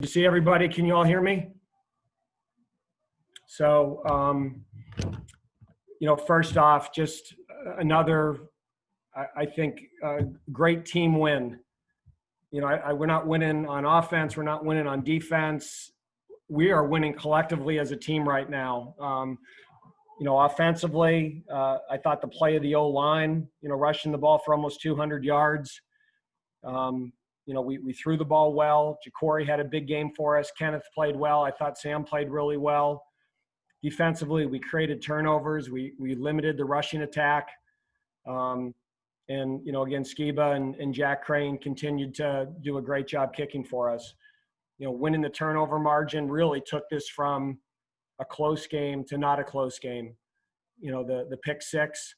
You see everybody? Can you all hear me? So, first off, just another, I think, great team win. We're not winning on offense. We're not winning on defense. We are winning collectively as a team right now. Offensively, I thought the play of the O-line, rushing the ball for almost 200 yards. We threw the ball well. Ja'Cory had a big game for us. Kenneth played well. I thought Sam played really well. Defensively, we created turnovers. We limited the rushing attack. Again, Skiba and Jack Crane continued to do a great job kicking for us. Winning the turnover margin really took this from a close game to not a close game. The pick six,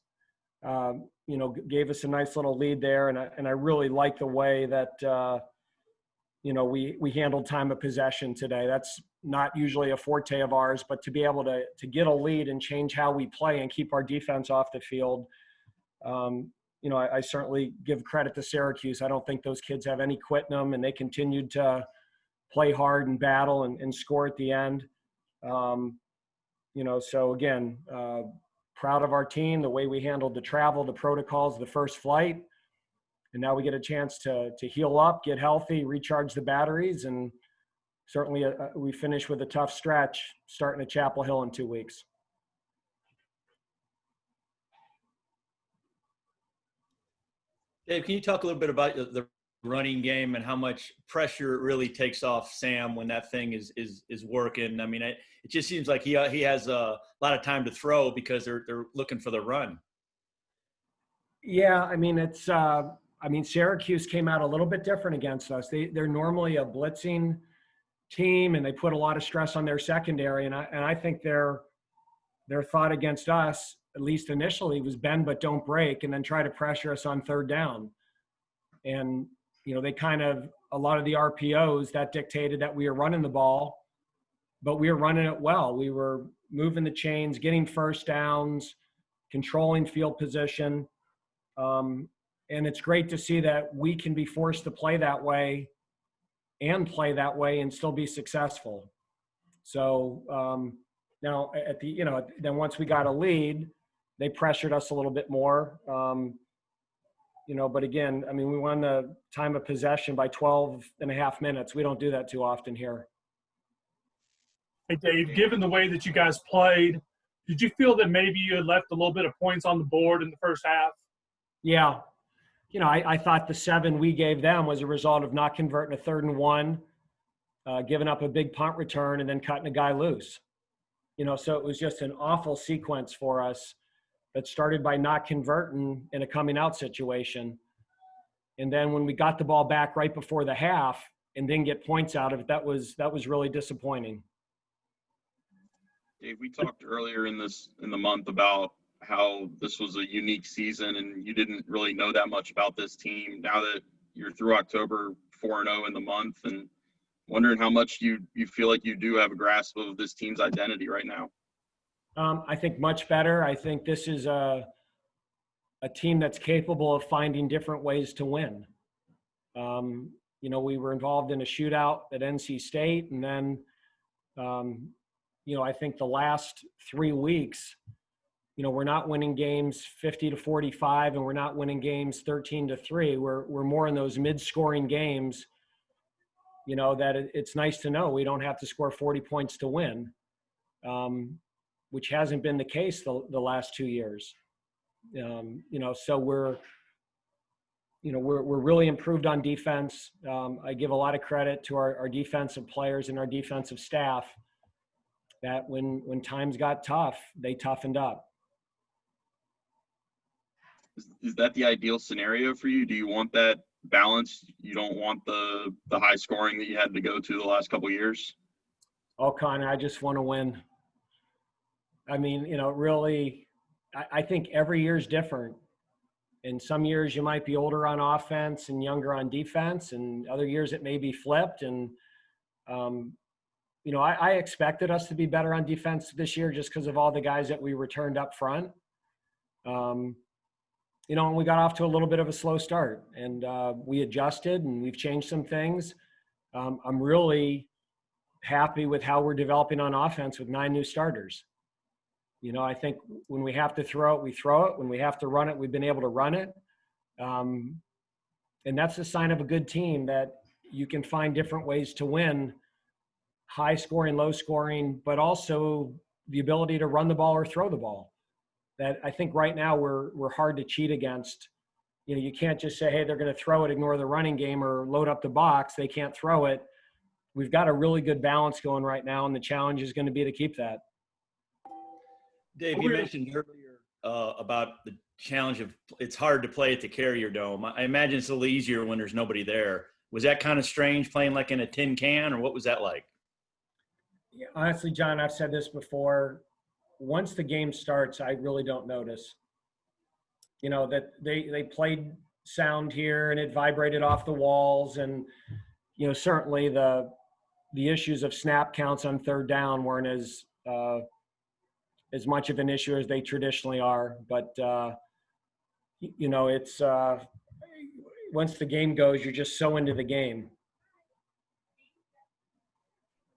gave us a nice little lead there. And I really like the way that, we handled time of possession today. That's not usually a forte of ours, but to be able to get a lead and change how we play and keep our defense off the field, I certainly give credit to Syracuse. I don't think those kids have any quit in them, and they continued to play hard and battle and score at the end. So again, proud of our team, the way we handled the travel, the protocols, the first flight. And now we get a chance to heal up, get healthy, recharge the batteries. And certainly we finish with a tough stretch starting at Chapel Hill in 2 weeks. Dave, can you talk a little bit about the running game and how much pressure it really takes off Sam when that thing is working? I mean, it just seems like he has a lot of time to throw because they're looking for the run. Yeah, Syracuse came out a little bit different against us. They're normally a blitzing team, and they put a lot of stress on their secondary. And I think their thought against us, at least initially, was bend but don't break, and then try to pressure us on third down. And they a lot of the RPOs that dictated that we were running the ball, but we were running it well. We were moving the chains, getting first downs, controlling field position. And it's great to see that we can be forced to play that way and still be successful. So now then once we got a lead, they pressured us a little bit more. But again, we won the time of possession by 12 and a half minutes. We don't do that too often here. Hey, Dave, given the way that you guys played, did you feel that maybe you had left a little bit of points on the board in the first half? Yeah. I thought the 7 we gave them was a result of not converting a 3rd and 1, giving up a big punt return, and then cutting a guy loose. So it was just an awful sequence for us that started by not converting in a coming out situation. And then when we got the ball back right before the half and didn't get points out of it, that was really disappointing. Dave, we talked earlier in the month about how this was a unique season and you didn't really know that much about this team. Now that you're through October, 4-0 in the month, and wondering how much you feel like you do have a grasp of this team's identity right now. I think much better. I think this is a team that's capable of finding different ways to win. We were involved in a shootout at NC State, and then, I think the last 3 weeks, we're not winning games 50-45, and we're not winning games 13-3. We're more in those mid-scoring games, that it's nice to know we don't have to score 40 points to win. Which hasn't been the case the last 2 years. So we're really improved on defense. I give a lot of credit to our defensive players and our defensive staff that when times got tough, they toughened up. Is that the ideal scenario for you? Do you want that balance? You don't want the high scoring that you had to go to the last couple of years? Oh, Connor, I just want to win. Really, I think every year is different. In some years, you might be older on offense and younger on defense, and other years it may be flipped. And, I expected us to be better on defense this year just because of all the guys that we returned up front. And we got off to a little bit of a slow start, and we adjusted and we've changed some things. I'm really happy with how we're developing on offense with 9 new starters. You know, I think when we have to throw it, we throw it. When we have to run it, we've been able to run it. And that's a sign of a good team, that you can find different ways to win, high scoring, low scoring, but also the ability to run the ball or throw the ball. That I think right now we're hard to cheat against. You know, you can't just say, hey, they're going to throw it, ignore the running game, or load up the box. They can't throw it. We've got a really good balance going right now, and the challenge is going to be to keep that. Dave, you mentioned earlier about the challenge of it's hard to play at the Carrier Dome. I imagine it's a little easier when there's nobody there. Was that kind of strange playing like in a tin can, or what was that like? Yeah, honestly, John, I've said this before. Once the game starts, I really don't notice. You know, that they played sound here and it vibrated off the walls, and you know, certainly the issues of snap counts on third down weren't as much of an issue as they traditionally are. But you know, it's once the game goes, you're just so into the game.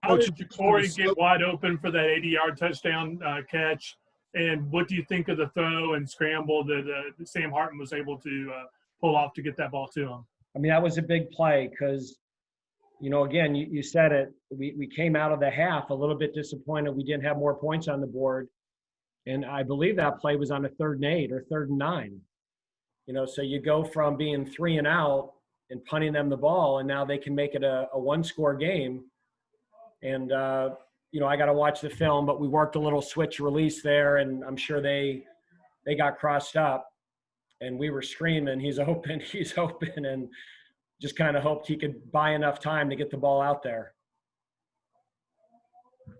How did Jacory get wide open for that 80-yard touchdown catch? And what do you think of the throw and scramble that Sam Hartman was able to pull off to get that ball to him? I mean, that was a big play because, you know, again, you said it. We came out of the half a little bit disappointed we didn't have more points on the board. And I believe that play was on a 3rd and 8 or 3rd and 9. You know, so you go from being 3 and out and punting them the ball, and now they can make it a 1-score game. And, you know, I got to watch the film, but we worked a little switch release there, and I'm sure they got crossed up, and we were screaming, he's open, and just kind of hoped he could buy enough time to get the ball out there.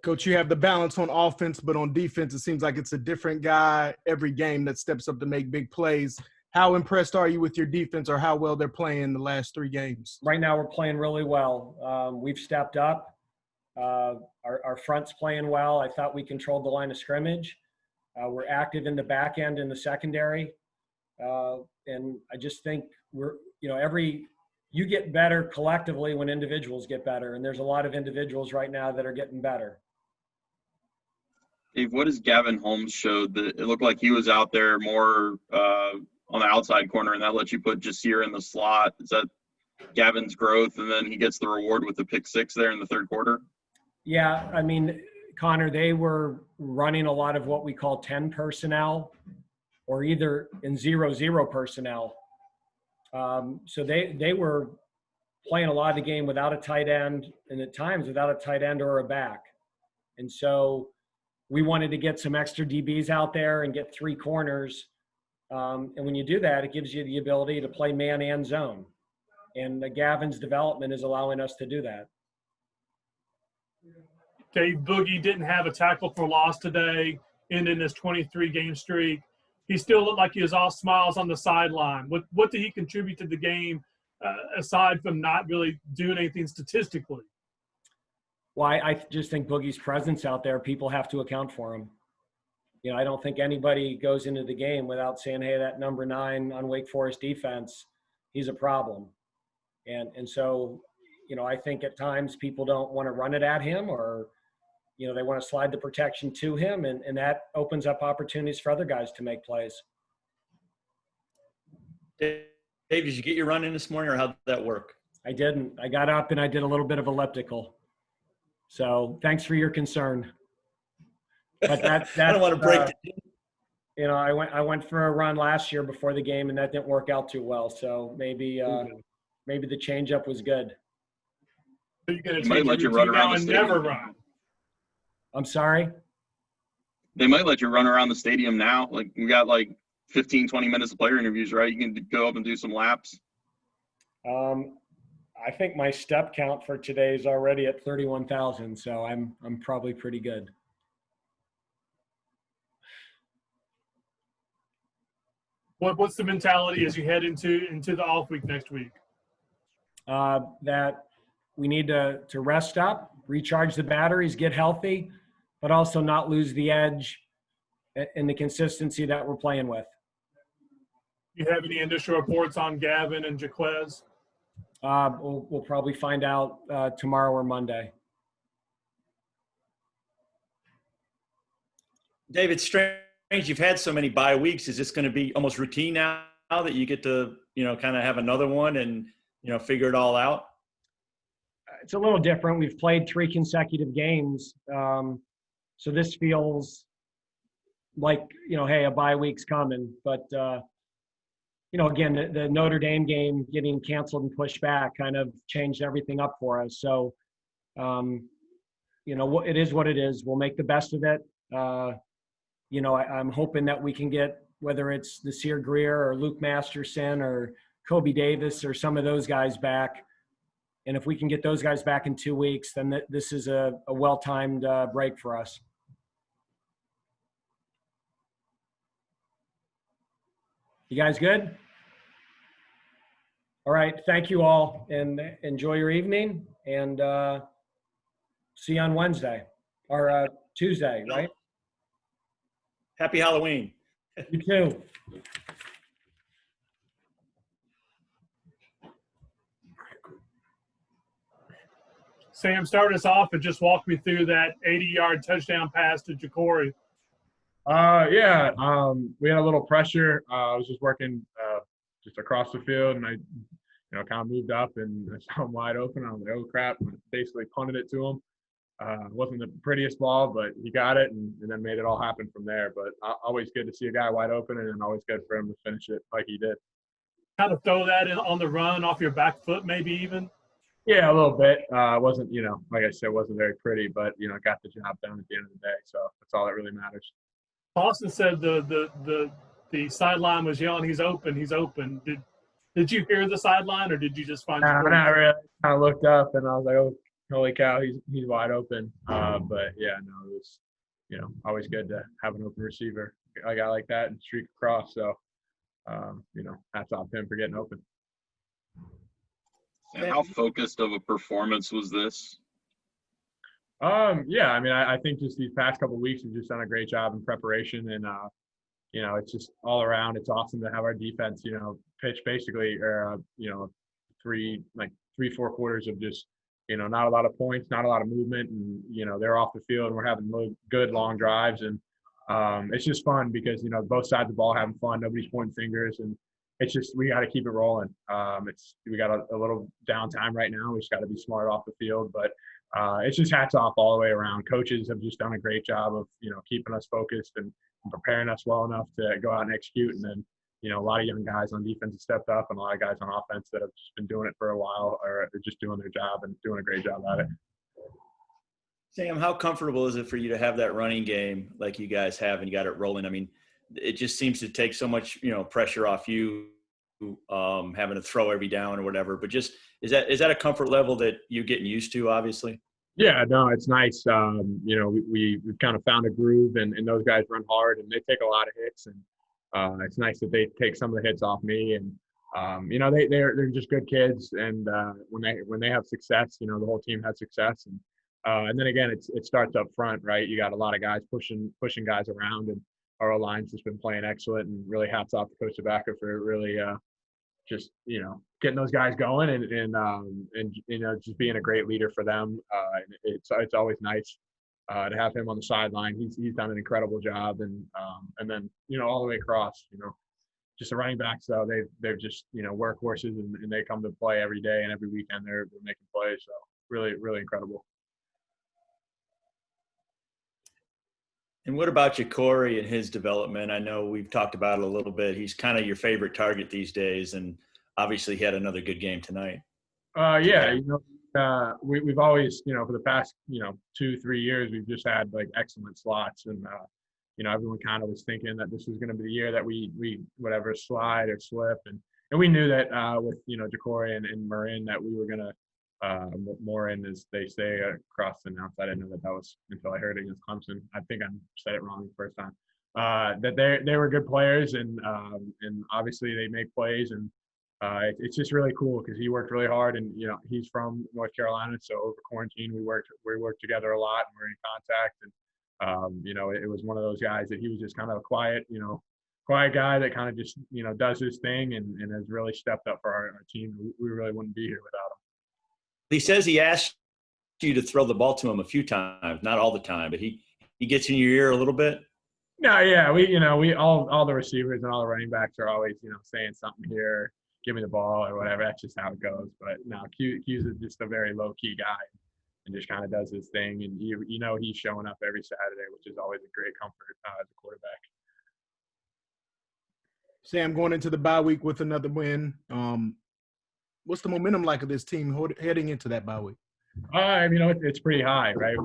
Coach, you have the balance on offense, but on defense, it seems like it's a different guy every game that steps up to make big plays. How impressed are you with your defense, or how well they're playing the last 3 games? Right now we're playing really well. We've stepped up. Our front's playing well. I thought we controlled the line of scrimmage. We're active in the back end in the secondary. And I just think you get better collectively when individuals get better. And there's a lot of individuals right now that are getting better. Dave, what has Gavin Holmes showed that it looked like he was out there more on the outside corner, and that let you put Jasir in the slot? Is that Gavin's growth, and then he gets the reward with the pick 6 there in the 3rd quarter? Yeah, I mean, Connor, they were running a lot of what we call 10 personnel, or either in 0-0 personnel. So they were playing a lot of the game without a tight end, and at times without a tight end or a back. And so we wanted to get some extra DBs out there and get 3 corners. And when you do that, it gives you the ability to play man and zone. And Gavin's development is allowing us to do that. Dave, Boogie didn't have a tackle for loss today, ending his 23-game streak. He still looked like he was all smiles on the sideline. What did he contribute to the game aside from not really doing anything statistically? Well, I just think Boogie's presence out there, people have to account for him. You know, I don't think anybody goes into the game without saying, hey, that number 9 on Wake Forest defense, he's a problem. And so, you know, I think at times people don't want to run it at him, or, you know, they want to slide the protection to him, and that opens up opportunities for other guys to make plays. Dave, did you get your run in this morning, or how'd that work? I didn't. I got up and I did a little bit of elliptical. So thanks for your concern. But that I don't want to break it. You know, I went for a run last year before the game, and that didn't work out too well. So maybe the changeup was good. You're going to might let you run around the stadium. Never run. I'm sorry? They might let you run around the stadium now. Like, we got like 15, 20 minutes of player interviews, right? You can go up and do some laps. I think my step count for today is already at 31,000, so I'm probably pretty good. What's the mentality as you head into the off week next week? That we need to rest up, recharge the batteries, get healthy, but also not lose the edge and the consistency that we're playing with. Do you have any initial reports on Gavin and Jaquez? We'll probably find out tomorrow or Monday. David, strange you've had so many bye weeks. Is this going to be almost routine now that you get to, kind of have another one and, figure it all out? It's a little different. We've played 3 consecutive games. So this feels like, hey, a bye week's coming. But, again, the Notre Dame game getting canceled and pushed back kind of changed everything up for us. So, it is what it is. We'll make the best of it. I'm hoping that we can get, whether it's Nasir Greer or Luke Masterson or Kobe Davis or some of those guys back. And if we can get those guys back in 2 weeks, then this is a well-timed break for us. You guys good? All right. Thank you all, and enjoy your evening, and see you on Wednesday or Tuesday, right? Happy Halloween. You too. Sam, start us off and just walk me through that 80-yard touchdown pass to Jacory. We had a little pressure. I was just working just across the field, and I, kind of moved up and I saw him wide open. I was like, oh crap! And basically punted it to him. It wasn't the prettiest ball, but he got it and then made it all happen from there. But always good to see a guy wide open, and always good for him to finish it like he did. Kind of throw that in on the run off your back foot, maybe even. Yeah, a little bit. It wasn't, like I said, wasn't very pretty, but got the job done at the end of the day. So that's all that really matters. Clawson said the sideline was yelling, "He's open, he's open." Did you hear the sideline, or did you just find? Not really. Kind of looked up, and I was like, "Oh, holy cow, he's wide open." But yeah, no, it was, always good to have an open receiver, a guy like that, and streak across. So, hats off to him for getting open. And how focused of a performance was this? I think just these past couple of weeks we've just done a great job in preparation, and it's just all around. It's awesome to have our defense, pitch basically, or 3-4 quarters of just, not a lot of points, not a lot of movement, and they're off the field and we're having good long drives, and it's just fun because both sides of the ball having fun, nobody's pointing fingers, and it's just we got to keep it rolling. We got a little downtime right now. We just got to be smart off the field, but it's just hats off all the way around. Coaches have just done a great job of keeping us focused and preparing us well enough to go out and execute. And then a lot of young guys on defense have stepped up, and a lot of guys on offense that have just been doing it for a while or are just doing their job and doing a great job at it. Sam, how comfortable is it for you to have that running game like you guys have and you got it rolling? I mean, it just seems to take so much, pressure off you, having to throw every down or whatever. But just is that a comfort level that you're getting used to, obviously? Yeah, no, it's nice. We've kind of found a groove, and those guys run hard and they take a lot of hits, and it's nice that they take some of the hits off me. And they're just good kids, and when they have success, the whole team has success. And then again, it starts up front, right? You got a lot of guys pushing guys around, and our O-line's just been playing excellent, and really hats off to Coach Tabaka for really just getting those guys going and just being a great leader for them. It's always nice to have him on the sideline. He's done an incredible job, and then all the way across, just the running backs though, they're just workhorses, and they come to play every day and every weekend they're making plays. So really, really incredible. And what about Jacory and his development? I know we've talked about it a little bit. He's kind of your favorite target these days, and obviously he had another good game tonight. We've always, for the past, 2-3 years, we've just had like excellent slots, and everyone kind of was thinking that this was going to be the year that we whatever slide or slip, and we knew that with Jacory and Marin that we were going to more in, as they say, across the announce. I didn't know that was until I heard it against Clemson. I think I said it wrong the first time. That they were good players, and obviously they make plays, and it's just really cool because he worked really hard, and he's from North Carolina, so over quarantine we worked together a lot, and we're in contact, and it was one of those guys that he was just kind of a quiet guy that kind of just does his thing, and has really stepped up for our team. We really wouldn't be here without him. He says he asked you to throw the ball to him a few times, not all the time, but he gets in your ear a little bit. No, yeah, we all the receivers and all the running backs are always, saying something here, give me the ball or whatever. That's just how it goes. But no, Q's is just a very low key guy and just kind of does his thing. And he's showing up every Saturday, which is always a great comfort as a quarterback. Sam, going into the bye week with another win. What's the momentum like of this team heading into that bye week? It's pretty high, right?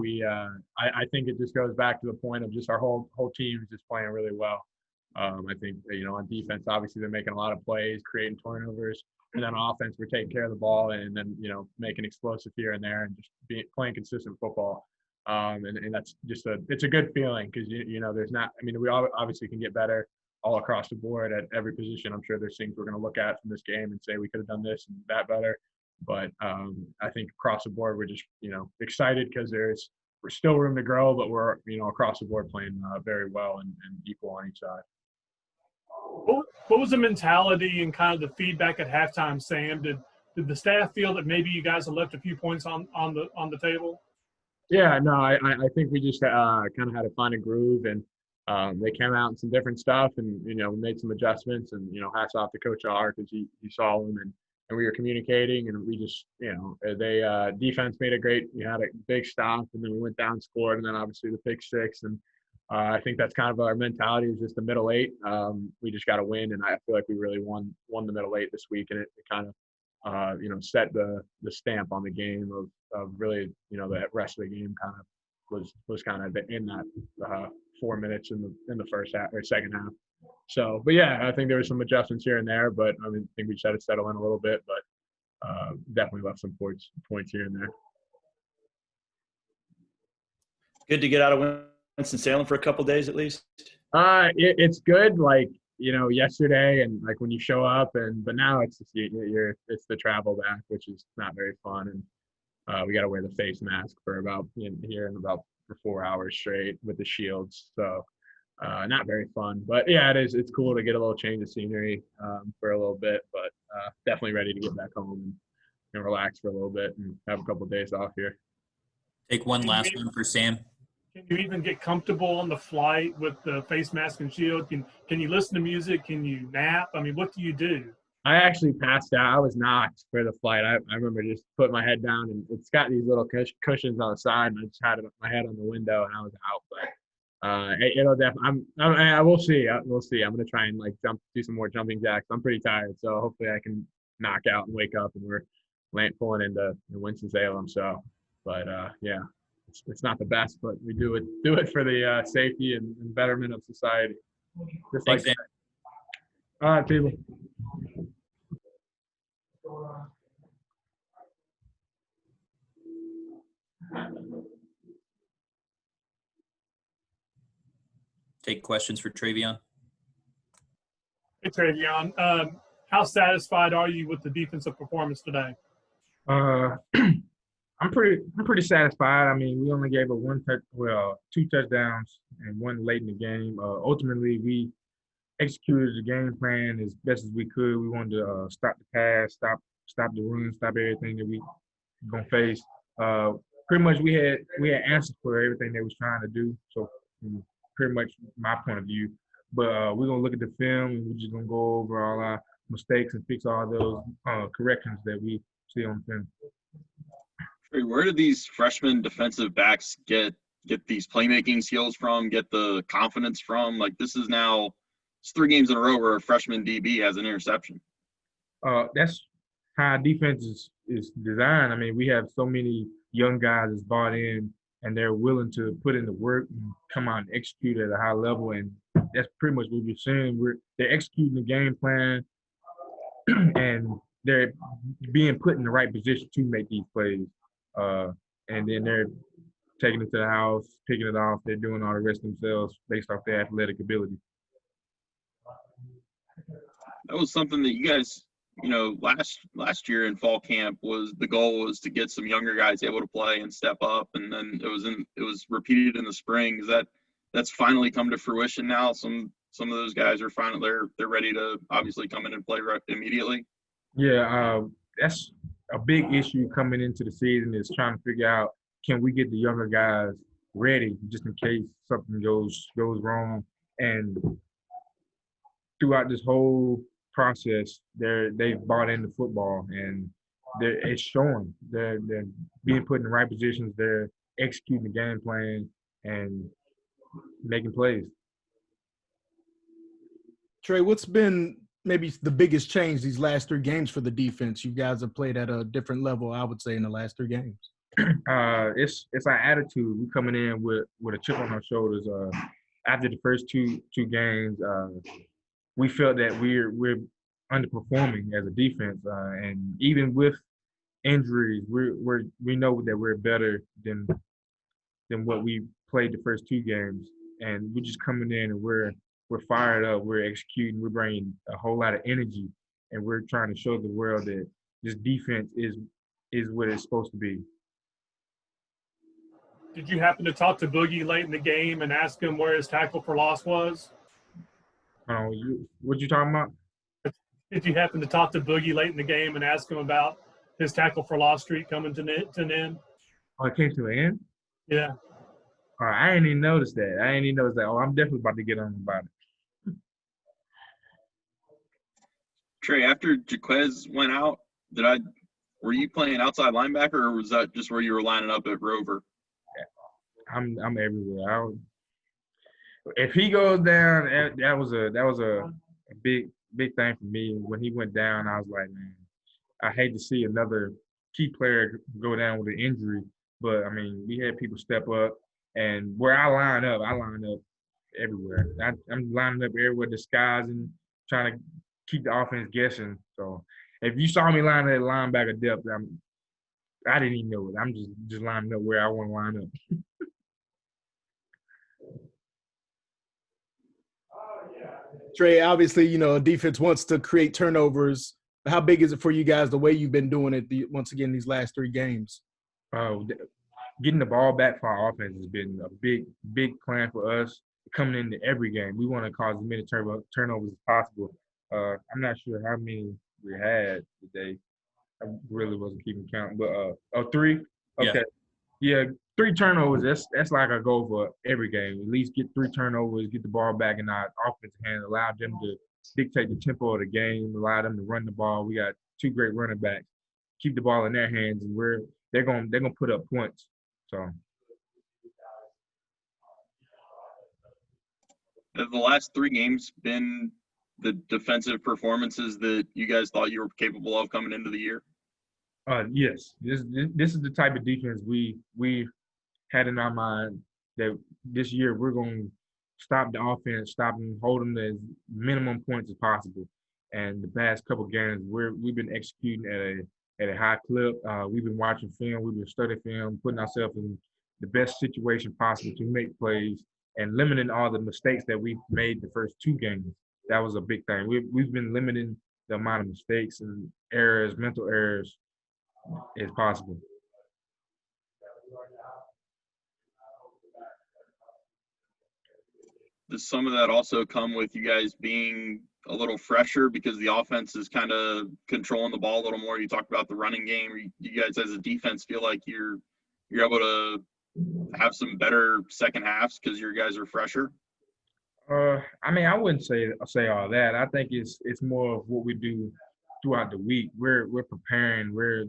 I think it just goes back to the point of just our whole team is just playing really well. I think on defense, obviously they're making a lot of plays, creating turnovers, and then on offense we're taking care of the ball and then making explosive here and there and just playing consistent football. And that's just it's a good feeling because there's not. I mean, we obviously can get better all across the board at every position. I'm sure there's things we're going to look at from this game and say we could have done this and that better. But I think across the board, we're just, excited because we're still room to grow, but we're, across the board playing very well and equal on each side. What was the mentality and kind of the feedback at halftime, Sam? Did the staff feel that maybe you guys have left a few points on the table? Yeah, no, I think we just kind of had to find a groove, and they came out in some different stuff, and we made some adjustments, and hats off to Coach R because he saw them and we were communicating, and we just, they defense made we had a big stop, and then we went down, scored, and then obviously the pick six. And I think that's kind of our mentality is just the middle eight. We just got to win, and I feel like we really won the middle eight this week, and it kind of, set the stamp on the game of really, the rest of the game kind of was kind of in that 4 minutes in the first half or second half. So, but yeah, I think there were some adjustments here and there, but I think we just had to settle in a little bit, but definitely left some points here and there. Good to get out of Winston-Salem for a couple days at least. It's good, yesterday and when you show up, but now it's just it's the travel back, which is not very fun, and we got to wear the face mask for for 4 hours straight with the shields, so. Not very fun, but yeah, it's cool to get a little change of scenery for a little bit, but definitely ready to get back home and relax for a little bit and have a couple of days off here. Take one last one for Sam. Can you even get comfortable on the flight with the face mask and shield? Can you listen to music? Can you nap? I mean, what do you do? I actually passed out. I was knocked for the flight. I remember just putting my head down, and it's got these little cushions on the side, and I just had my head on the window, and I was out, but it'll definitely. We'll see. We'll see. I'm gonna try and do some more jumping jacks. I'm pretty tired, so hopefully I can knock out and wake up, and we're pulling into Winston-Salem. So, but yeah, it's not the best, but we do it for the safety and betterment of society. Just Thanks, like that. All right, people. Take questions for Trevion. Hey, Trevion, how satisfied are you with the defensive performance today? I'm pretty satisfied. I mean, we only gave two touchdowns and one late in the game. Ultimately, we executed the game plan as best as we could. We wanted to stop the pass, stop the run, stop everything that we gonna face. Pretty much, we had answers for everything they was trying to do. So, pretty much my point of view. But we're gonna look at the film and we're just gonna go over all our mistakes and fix all those corrections that we see on film. Where did these freshman defensive backs get these playmaking skills from, get the confidence from? This is now it's 3 games in a row where a freshman DB has an interception. That's how defense is designed. I mean, we have so many young guys that's bought in and they're willing to put in the work and come out and execute at a high level. And that's pretty much what we're seeing. They're executing the game plan and they're being put in the right position to make these plays. And then they're taking it to the house, picking it off. They're doing all the rest themselves based off their athletic ability. That was something that you guys, last year in fall camp the goal was to get some younger guys able to play and step up, and then it was repeated in the spring. That's finally come to fruition now? Some of those guys are finally they're ready to obviously come in and play immediately. Yeah, that's a big issue coming into the season is trying to figure out, can we get the younger guys ready just in case something goes wrong And throughout this whole process, they've bought into football, and it's showing. They're being put in the right positions. They're executing the game plan and making plays. Trey, what's been maybe the biggest change these last 3 games for the defense? You guys have played at a different level, I would say, in the last 3 games. It's our attitude. We coming in with a chip on our shoulders. After the first two games, we felt that we're underperforming as a defense, and even with injuries, we know that we're better than what we played the first 2 games, and we're just coming in and we're fired up, we're executing, we're bringing a whole lot of energy, and we're trying to show the world that this defense is what it's supposed to be. Did you happen to talk to Boogie late in the game and ask him where his tackle for loss was? What you talking about? Did you happen to talk to Boogie late in the game and ask him about his tackle for loss streak coming to an end? Oh, it came to an end? Yeah. All right, I ain't even noticed that. Oh, I'm definitely about to get on about it. Trey, after Jaquez went out, were you playing outside linebacker, or was that just where you were lining up at Rover? I'm everywhere. If he goes down, that was a big thing for me. When he went down, I was like, man, I hate to see another key player go down with an injury. But I mean, we had people step up, and where I line up everywhere. I'm lining up everywhere, disguising, trying to keep the offense guessing. So if you saw me lining at linebacker depth, I didn't even know it. I'm just lining up where I want to line up. Trey, obviously, defense wants to create turnovers. How big is it for you guys the way you've been doing it once again these last 3 games? Getting the ball back for our offense has been a big plan for us coming into every game. We want to cause as many turnovers as possible. I'm not sure how many we had today. I really wasn't keeping count, but 3. Okay, yeah, 3 turnovers. That's like a goal for every game. At least get 3 turnovers, get the ball back in our offensive hand, allow them to dictate the tempo of the game, allow them to run the ball. We got 2 great running backs. Keep the ball in their hands, and they're gonna put up points. So. Have the last 3 games been the defensive performances that you guys thought you were capable of coming into the year? Yes. This is the type of defense we had in our mind that this year we're going to stop the offense, stop them, hold them to as minimum points as possible. And the past couple games, we've been executing at a high clip. We've been watching film, we've been studying film, putting ourselves in the best situation possible to make plays and limiting all the mistakes that we've made the first 2 games. That was a big thing. We've been limiting the amount of mistakes and errors, mental errors, as possible. Does some of that also come with you guys being a little fresher because the offense is kind of controlling the ball a little more? You talked about the running game. You guys as a defense feel like you're able to have some better second halves because your guys are fresher? I mean, I wouldn't say all that. I think it's more of what we do throughout the week. We're preparing. We're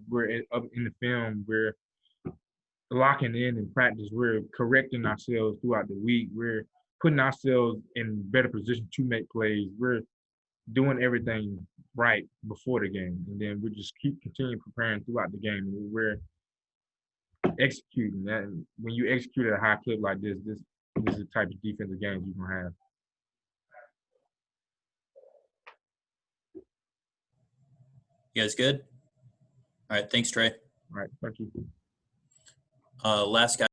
up in the film. We're locking in practice. We're correcting ourselves throughout the week. We're putting ourselves in better position to make plays. We're doing everything right before the game, and then we just continue preparing throughout the game. We're executing that. And when you execute at a high clip like this is the type of defensive games you're gonna have. You guys good? All right. Thanks, Trey. All right. Thank you. Last guy.